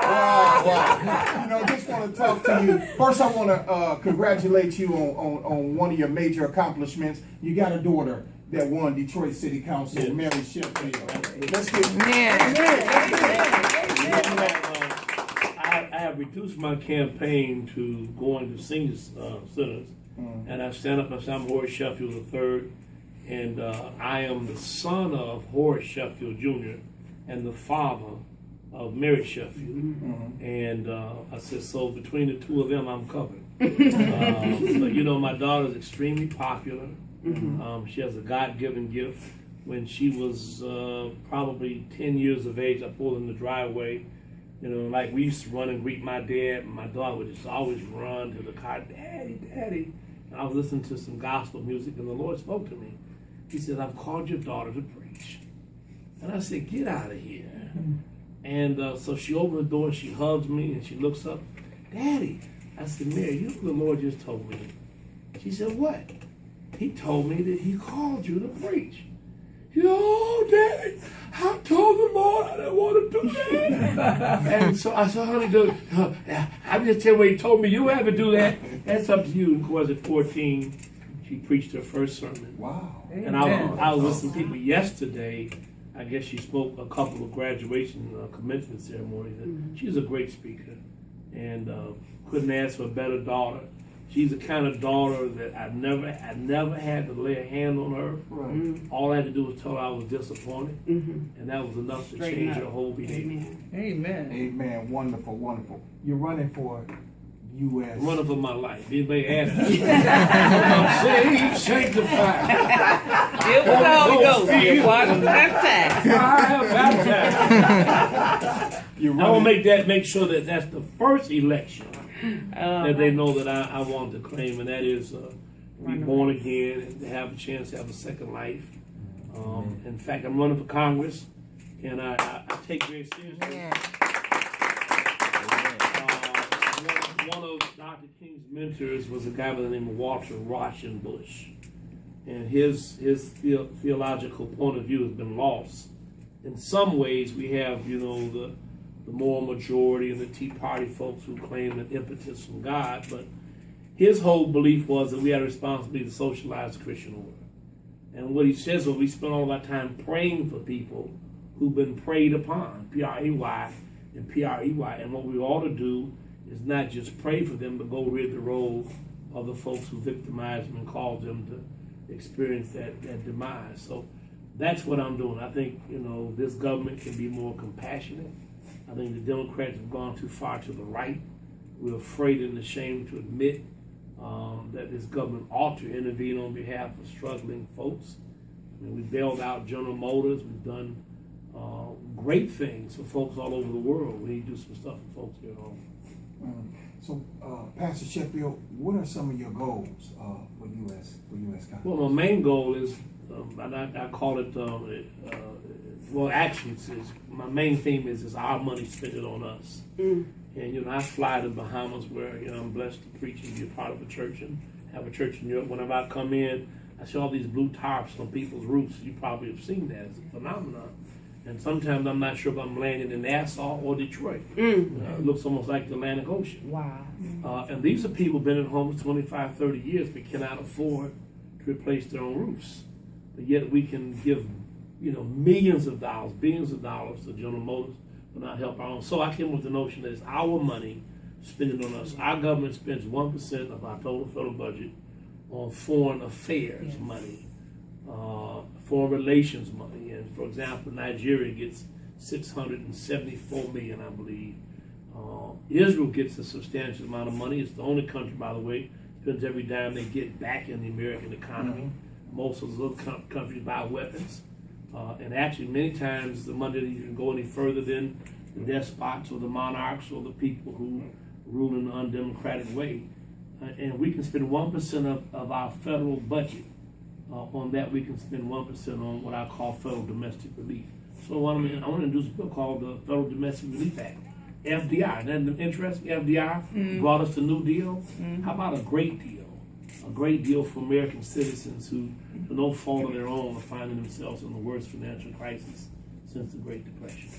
Wow. Just want to talk to you. First, I want to congratulate you on one of your major accomplishments. You got a daughter that won Detroit City Council, Mary Sheffield. Let's get I have reduced my campaign to going to senior centers, and I stand up and say I'm Horace Sheffield III, and I am the son of Horace Sheffield Jr. and the father of Mary Sheffield. And I said, so between the two of them, I'm covered. So, my daughter is extremely popular. She has a God-given gift. When she was probably 10 years of age, I pulled in the driveway. Like we used to run and greet my dad, and my daughter would just always run to the car, Daddy, Daddy. And I was listening to some gospel music, and the Lord spoke to me. He said, I've called your daughter to preach. And I said, get out of here. And so she opened the door, and she hugs me, and she looks up, Daddy. I said, Mary, you know what the Lord just told me? She said, what? He told me that he called you to preach. Oh, Daddy, I told the Lord I didn't want to do that. And so I said, honey, I'm just telling you what he told me. You have to do that. That's up to you. And of course, at 14, she preached her first sermon. Wow. And I was with some people yesterday. I guess she spoke a couple of graduation commencement ceremonies. And she's a great speaker. And couldn't ask for a better daughter. She's the kind of daughter that I never had to lay a hand on her. Right. All I had to do was tell her I was disappointed, and that was enough to change her whole behavior. Amen. Amen. Wonderful, wonderful. You're running for U.S. I'm running for my life. Anybody ask me? I'm saved, sanctified. Here we go. You're baptized. Fire baptized. I want to make sure that that's the first election that they know that I want to claim, and that is be born again and to have a chance to have a second life. In fact, I'm running for Congress, and I take very seriously. One of Dr. King's mentors was a guy by the name of Walter Rauschenbusch, and his theological point of view has been lost. In some ways, we have the moral majority and the Tea Party folks who claim an impetus from God, but his whole belief was that we had a responsibility to socialize the Christian order. And what he says was we spend all of our time praying for people who've been preyed upon, P-R-A-Y and P-R-E-Y, and what we ought to do is not just pray for them, but go rid the role of the folks who victimize them and cause them to experience that demise. So that's what I'm doing. I think, this government can be more compassionate. I think the Democrats have gone too far to the right. We're afraid and ashamed to admit that this government ought to intervene on behalf of struggling folks. I mean, we bailed out General Motors. We've done great things for folks all over the world. We need to do some stuff for folks here at home. So, Pastor Sheffield, what are some of your goals for U.S. Congress? Well, my main goal is, and I call it, well, actually, my main theme is our money spent it on us. And, I fly to the Bahamas where, I'm blessed to preach and be a part of a church and have a church in Europe. Whenever I come in, I see all these blue tarps on people's roofs. You probably have seen that. It's a phenomenon. And sometimes I'm not sure if I'm landing in Nassau or Detroit. It looks almost like the Atlantic Ocean. Wow. And these are people who've been in homes 25, 30 years but cannot afford to replace their own roofs. But yet we can give, millions of dollars, billions of dollars to General Motors, but not help our own. So I came with the notion that it's our money spending on us. Our government spends 1% of our total federal budget on foreign affairs money, foreign relations money. And for example, Nigeria gets $674 million, I believe. Israel gets a substantial amount of money. It's the only country, by the way, spends every dime they get back in the American economy. Most of those other countries buy weapons. And actually, many times, the money doesn't even go any further than the despots or the monarchs or the people who rule in an undemocratic way. And we can spend 1% of our federal budget on that. We can spend 1% on what I call federal domestic relief. So I want to introduce a bill called the Federal Domestic Relief Act, FDR. Isn't that interesting? FDR brought us the New Deal. How about a great deal? A great deal for American citizens who, for no fault of their own, are finding themselves in the worst financial crisis since the Great Depression.